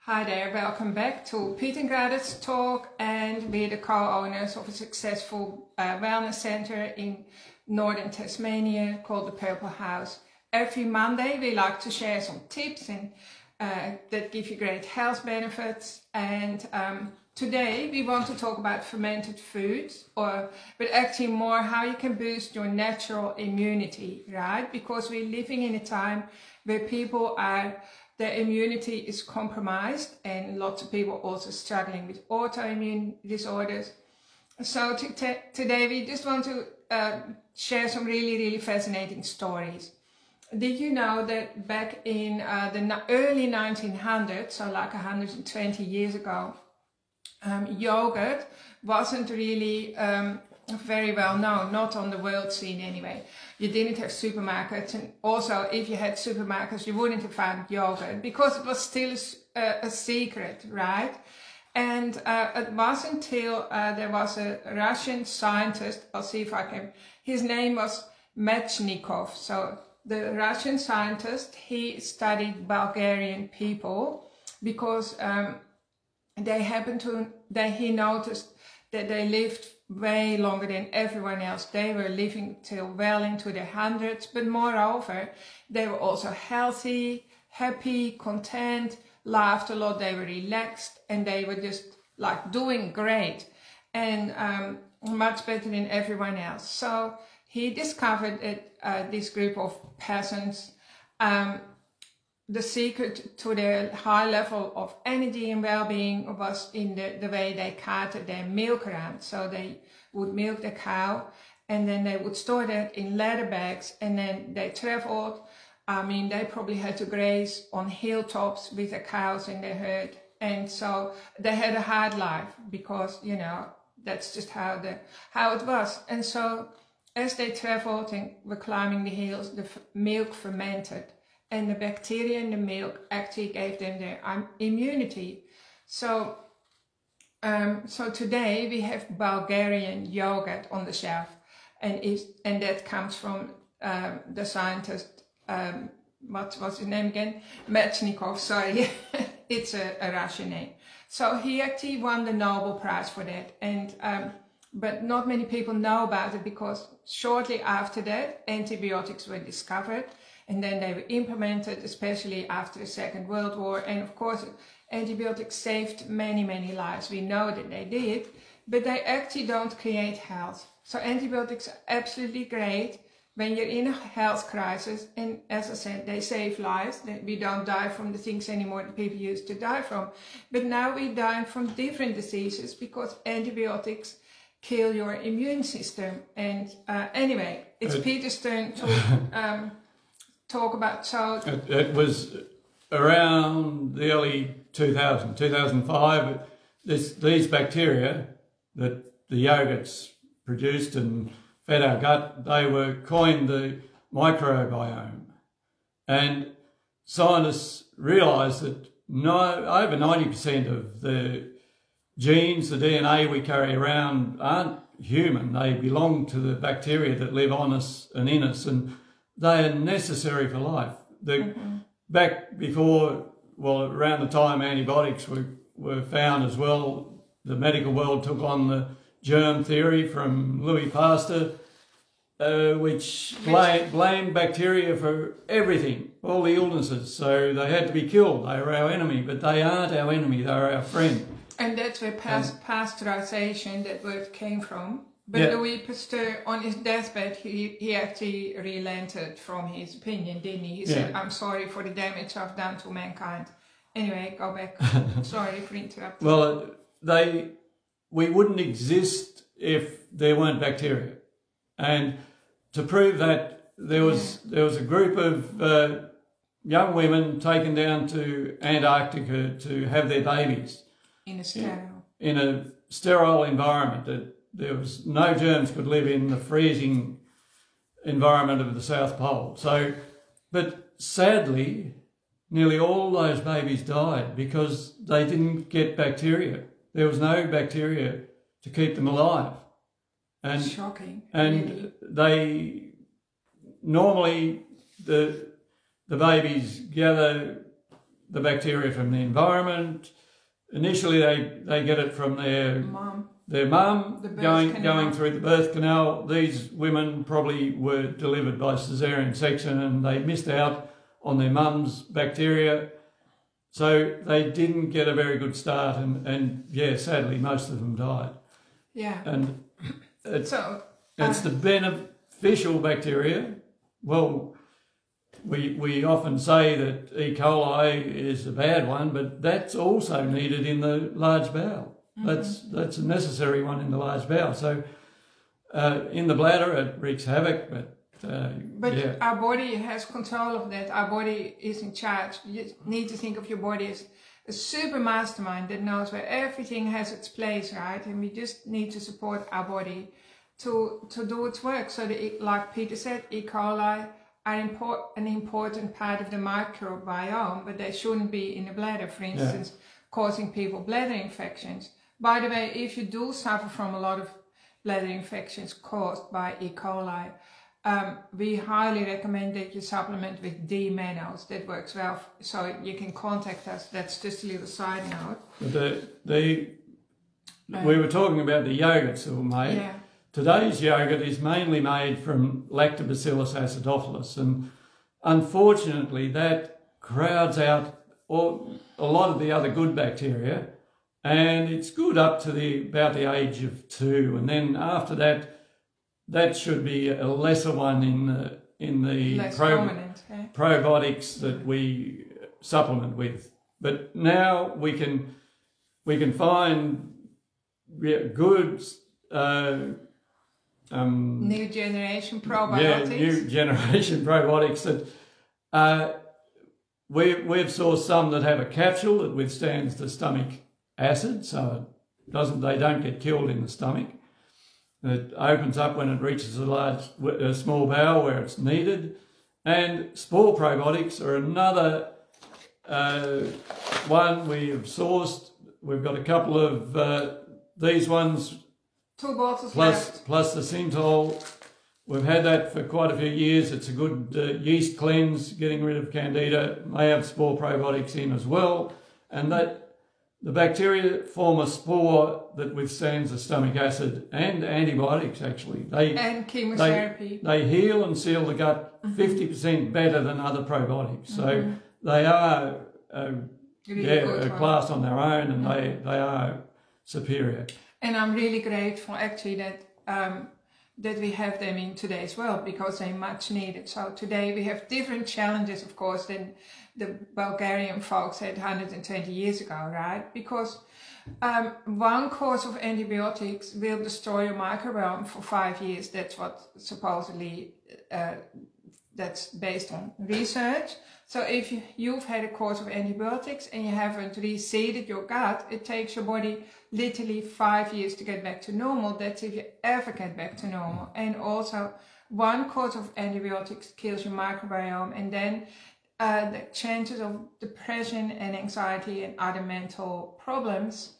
Hi there, welcome back to Piet and Gradit's talk, and we're the co-owners of a successful wellness center in northern Tasmania called the Purple House. Every Monday we like to share some tips and that give you great health benefits, and today we want to talk about fermented foods, but actually more how you can boost your natural immunity, right? Because we're living in a time where their immunity is compromised, and lots of people also struggling with autoimmune disorders. So today we just want to share some really fascinating stories. Did you know that back in the early 1900s, so like 120 years ago, yogurt wasn't really very well known, not on the world scene anyway. You didn't have supermarkets, and also if you had supermarkets you wouldn't have found yogurt because it was still a secret, right? And it wasn't until there was a Russian scientist, I'll see if I can, his name was Metchnikoff. So the Russian scientist, he studied Bulgarian people because he noticed that they lived way longer than everyone else. They were living till well into their hundreds, but moreover, they were also healthy, happy, content, laughed a lot, they were relaxed, and they were just like doing great and much better than everyone else. So he discovered that this group of peasants, the secret to their high level of energy and well-being was in the way they carted their milk around. So they would milk the cow and then they would store that in leather bags, and then they traveled. I mean, they probably had to graze on hilltops with the cows in their herd, and so they had a hard life because, you know, that's just how it was. And so as they traveled and were climbing the hills, the milk fermented, and the bacteria in the milk actually gave them their immunity. So, so today we have Bulgarian yogurt on the shelf, and that comes from the scientist, what's his name again? Metchnikoff, sorry, it's a Russian name. So he actually won the Nobel Prize for that, and but not many people know about it because shortly after that antibiotics were discovered. And then they were implemented, especially after the Second World War. And of course, antibiotics saved many lives. We know that they did, but they actually don't create health. So antibiotics are absolutely great when you're in a health crisis. And as I said, they save lives. We don't die from the things anymore that people used to die from. But now we die from different diseases because antibiotics kill your immune system. And anyway, it's Peter's turn to talk about. So it was around the early 2005, these bacteria that the yogurts produced and fed our gut, they were coined the microbiome. And scientists realised that over 90% of the genes, the DNA we carry around, aren't human. They belong to the bacteria that live on us and in us, and they are necessary for life. Back before, well, around the time antibiotics were found as well, the medical world took on the germ theory from Louis Pasteur, which blamed bacteria for everything, all the illnesses. So they had to be killed. They were our enemy, but they aren't our enemy, they're our friend. And that's where pasteurization, that word, came from. But Louis Pasteur, on his deathbed, he actually relented from his opinion, didn't he? He said, I'm sorry for the damage I've done to mankind. Anyway, go back. Sorry for interrupting. Well, we wouldn't exist if there weren't bacteria. And to prove that, there was a group of young women taken down to Antarctica to have their babies. In a sterile environment. There was no germs could live in the freezing environment of the South Pole. So, but sadly, nearly all those babies died because they didn't get bacteria. There was no bacteria to keep them alive. And shocking. And they normally the babies gather the bacteria from the environment. Initially, they get it from their mum, going through the birth canal. These women probably were delivered by caesarean section and they missed out on their mum's bacteria. So they didn't get a very good start and yeah, sadly, most of them died. Yeah. And it's the beneficial bacteria. Well, we often say that E. coli is a bad one, but that's also needed in the large bowel. Mm-hmm. That's a necessary one in the large bowel. So in the bladder, it wreaks havoc, but yeah. Our body has control of that. Our body is in charge. You need to think of your body as a super mastermind that knows where everything has its place, right? And we just need to support our body to do its work. So that, like Peter said, E. coli are an important part of the microbiome, but they shouldn't be in the bladder, for instance, causing people bladder infections. By the way, if you do suffer from a lot of bladder infections caused by E. coli, we highly recommend that you supplement with D-mannose. That works well, so you can contact us. That's just a little side note. We were talking about the yogurts that were made. Yeah. Today's yogurt is mainly made from Lactobacillus acidophilus, and unfortunately that crowds out a lot of the other good bacteria, and it's good up to about the age of 2, and then after that should be a lesser one in the probiotics that we supplement with. But now we can find good new generation probiotics. Yeah, new generation probiotics that we've sourced some that have a capsule that withstands the stomach acid, so they don't get killed in the stomach. It opens up when it reaches a small bowel where it's needed. And spore probiotics are another one we have sourced. We've got a couple of these ones. 2 bottles left. Plus the Synthol. We've had that for quite a few years. It's a good yeast cleanse, getting rid of candida. May have spore probiotics in as well. And that the bacteria form a spore that withstands the stomach acid and antibiotics, actually. And chemotherapy. They heal and seal the gut 50% better than other probiotics. So they are a class on their own, and they are superior. And I'm really grateful, actually, that we have them in today as well, because they're much needed. So today we have different challenges, of course, than the Bulgarian folks had 120 years ago, right? Because one course of antibiotics will destroy your microbiome for 5 years. That's what supposedly, that's based on research. So if you've had a course of antibiotics and you haven't reseeded your gut, it takes your body literally 5 years to get back to normal. That's if you ever get back to normal. And also, one course of antibiotics kills your microbiome, and then the chances of depression and anxiety and other mental problems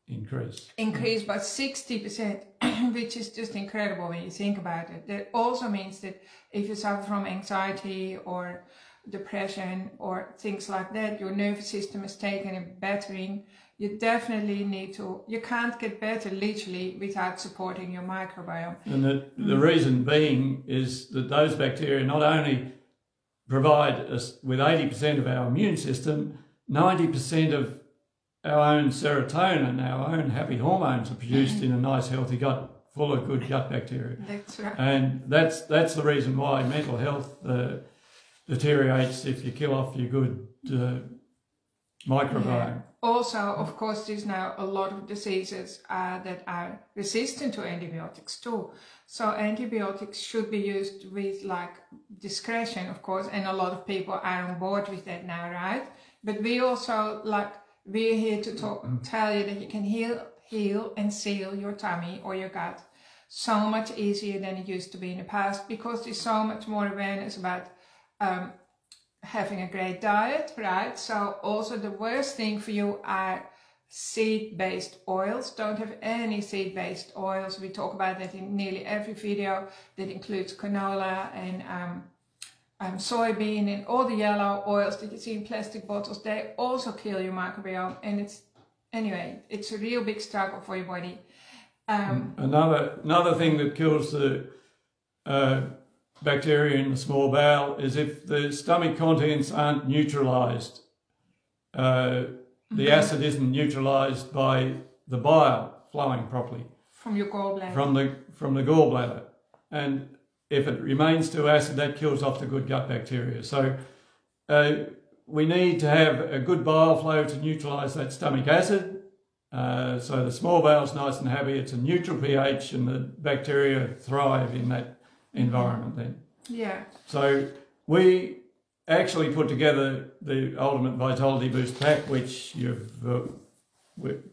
increase by 60%, which is just incredible when you think about it. That also means that if you suffer from anxiety or depression or things like that, your nervous system is taking a battering. You definitely need to, you can't get better literally without supporting your microbiome. And the reason being is that those bacteria not only provide us with 80% of our immune system, 90% of our own serotonin, our own happy hormones are produced in a nice healthy gut full of good gut bacteria. That's right. And that's the reason why mental health deteriorates if you kill off your good microbiome. Yeah. Also, of course, there's now a lot of diseases that are resistant to antibiotics too. So antibiotics should be used with discretion, of course, and a lot of people are on board with that now, right? But we also we're here to tell you that you can heal and seal your tummy or your gut so much easier than it used to be in the past, because there's so much more awareness about having a great diet, right? So also the worst thing for you are seed-based oils. Don't have any seed-based oils. We talk about that in nearly every video. That includes canola and soybean and all the yellow oils that you see in plastic bottles, they also kill your microbiome. And it's a real big struggle for your body. Another thing that kills the bacteria in the small bowel is if the stomach contents aren't neutralised. The acid isn't neutralised by the bile flowing properly from your gallbladder. From the gallbladder, and if it remains too acid, that kills off the good gut bacteria. So we need to have a good bile flow to neutralise that stomach acid. So the small bowel's nice and happy. It's a neutral pH, and the bacteria thrive in that environment then. Yeah. So we actually put together the Ultimate Vitality Boost Pack, which you've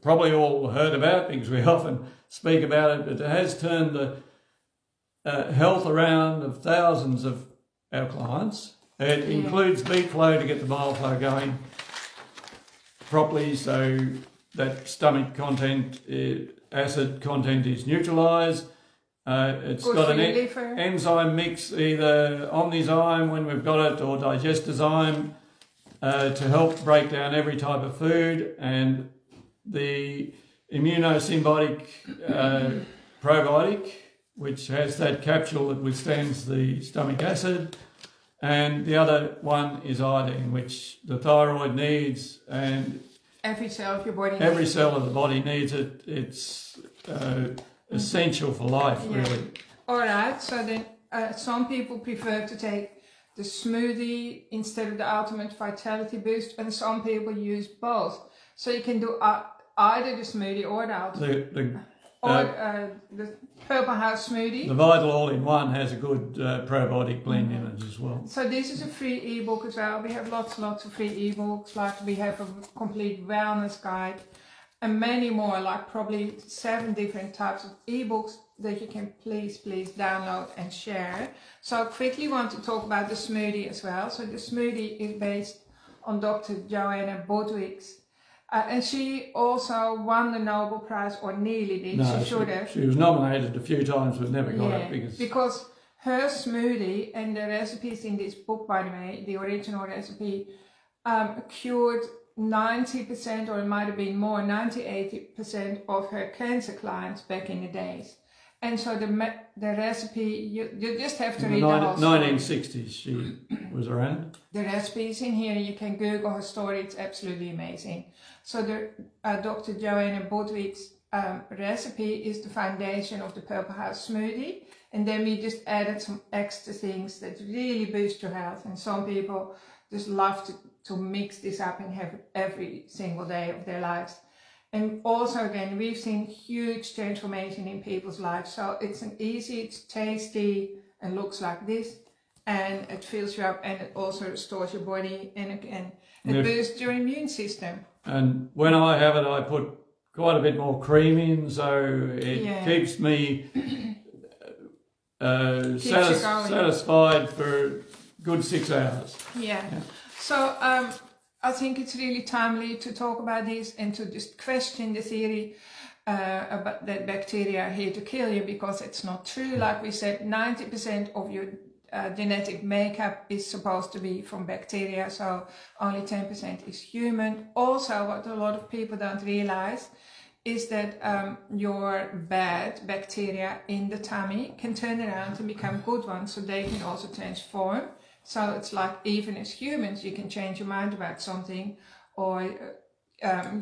probably all heard about because we often speak about it, but it has turned the health around of thousands of our clients. It includes beet flow to get the bile flow going properly, so that stomach content, acid content is neutralised. It's good got an enzyme mix, either Omnizyme when we've got it or Digestazyme to help break down every type of food, and the immunosymbiotic probiotic, which has that capsule that withstands the stomach acid, and the other one is iodine, which the thyroid needs, and every cell of your body. Every cell of the body needs it. It's essential for life, really. All right. So then, some people prefer to take the smoothie instead of the Ultimate Vitality Boost, and some people use both. So you can do either the smoothie or the Ultimate. The Purple House smoothie. The Vital All-in-One has a good probiotic blend in it as well. So this is a free ebook as well. We have lots of free ebooks. Like we have a complete wellness guide and many more, like probably 7 different types of ebooks that you can please download and share. So I quickly want to talk about the smoothie as well. So the smoothie is based on Dr. Joanna Bodwick's. And she also won the Nobel Prize, or nearly did. No, she should have. She was nominated a few times but never got it. Because her smoothie and the recipes in this book, by the way, the original recipe, cured 90%, or it might have been more, 90-80% of her cancer clients back in the days. And so the recipe, you just have to read the whole story. 1960s she was around. The recipe is in here. You can Google her story. It's absolutely amazing. So the Dr. Joanna Bodwick's recipe is the foundation of the Purple House smoothie. And then we just added some extra things that really boost your health. And some people just love to mix this up and have it every single day of their lives. And also, again, we've seen huge transformation in people's lives. So it's it's tasty and looks like this, and it fills you up, and it also restores your body, and again, it boosts your immune system. And when I have it, I put quite a bit more cream in, so it keeps me satisfied for a good 6 hours. So I think it's really timely to talk about this and to just question the theory about that bacteria are here to kill you, because it's not true. Like we said, 90% of your genetic makeup is supposed to be from bacteria, so only 10% is human. Also, what a lot of people don't realize is that your bad bacteria in the tummy can turn around and become good ones, so they can also transform. So it's like, even as humans, you can change your mind about something, or,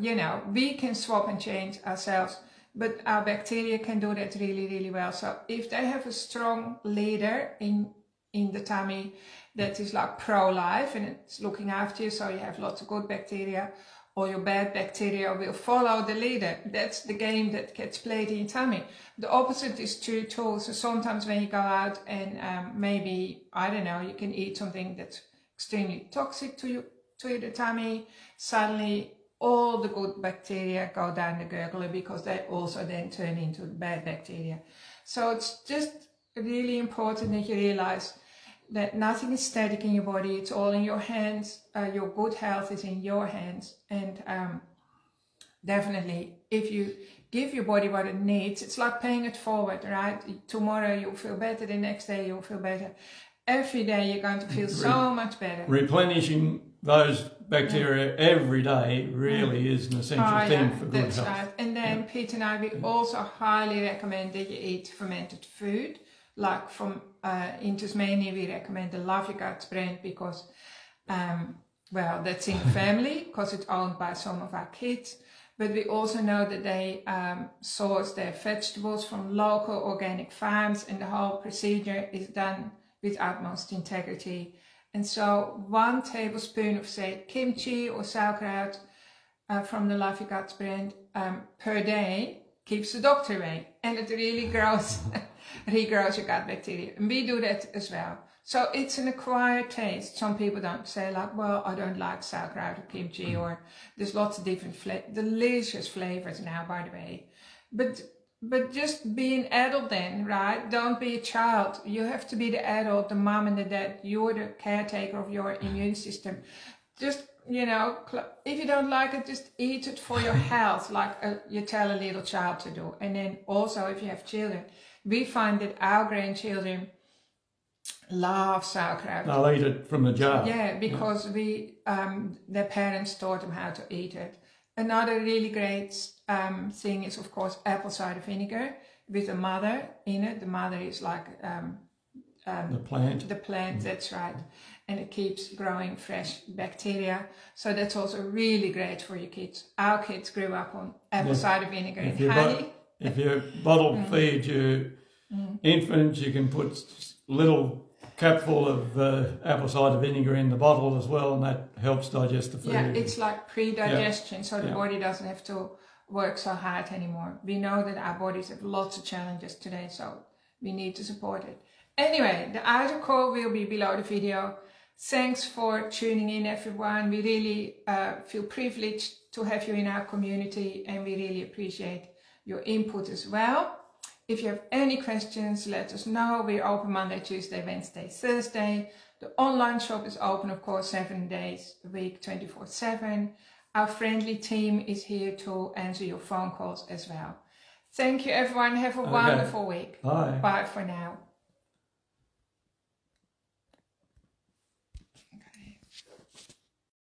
you know, we can swap and change ourselves, but our bacteria can do that really, really well. So if they have a strong leader in the tummy that is like pro-life and it's looking after you, so you have lots of good bacteria, or your bad bacteria will follow the leader. That's the game that gets played in your tummy. The opposite is true too. So sometimes when you go out and maybe, I don't know, you can eat something that's extremely toxic to the tummy, suddenly all the good bacteria go down the gurgler, because they also then turn into bad bacteria. So it's just really important that you realize that nothing is static in your body. It's all in your hands. Your good health is in your hands. And definitely, if you give your body what it needs, it's like paying it forward, right? Tomorrow you'll feel better, the next day you'll feel better. every day you're going to feel so much better. Replenishing those bacteria every day really is an essential thing for good health. Right. And then Pete and I, we also highly recommend that you eat fermented food. Like from in Tasmania, we recommend the Love Your Guts brand because, well, that's in the family because it's owned by some of our kids. But we also know that they source their vegetables from local organic farms, and the whole procedure is done with utmost integrity. And so 1 tablespoon of, say, kimchi or sauerkraut from the Love Your Guts brand per day keeps the doctor away. And it really grows, regrows your gut bacteria. And we do that as well. So it's an acquired taste. Some people don't say like, well, I don't like sauerkraut or kimchi, or there's lots of different delicious flavors now, by the way. But just be an adult then, right? Don't be a child. You have to be the adult, the mom and the dad. You're the caretaker of your immune system. Just, you know, if you don't like it, just eat it for your health, like you tell a little child to do. And then also if you have children, we find that our grandchildren love sauerkraut. They'll eat it from the jar. Yeah, because their parents taught them how to eat it. Another really great thing is, of course, apple cider vinegar with a mother in it. The mother is like the plant. The plant, that's right. And it keeps growing fresh bacteria. So that's also really great for your kids. Our kids grew up on apple cider vinegar and honey. If you bottle feed your infants, you can put little cupful of apple cider vinegar in the bottle as well, and that helps digest the food. Yeah, it's like pre-digestion, so the body doesn't have to work so hard anymore. We know that our bodies have lots of challenges today, so we need to support it. Anyway, the article will be below the video. Thanks for tuning in, everyone. We really feel privileged to have you in our community, and we really appreciate your input as well. If you have any questions, let us know. We're open Monday, Tuesday, Wednesday, Thursday. The online shop is open, of course, 7 days a week, 24/7. Our friendly team is here to answer your phone calls as well. Thank you, everyone. Have a wonderful week. Bye. Bye for now.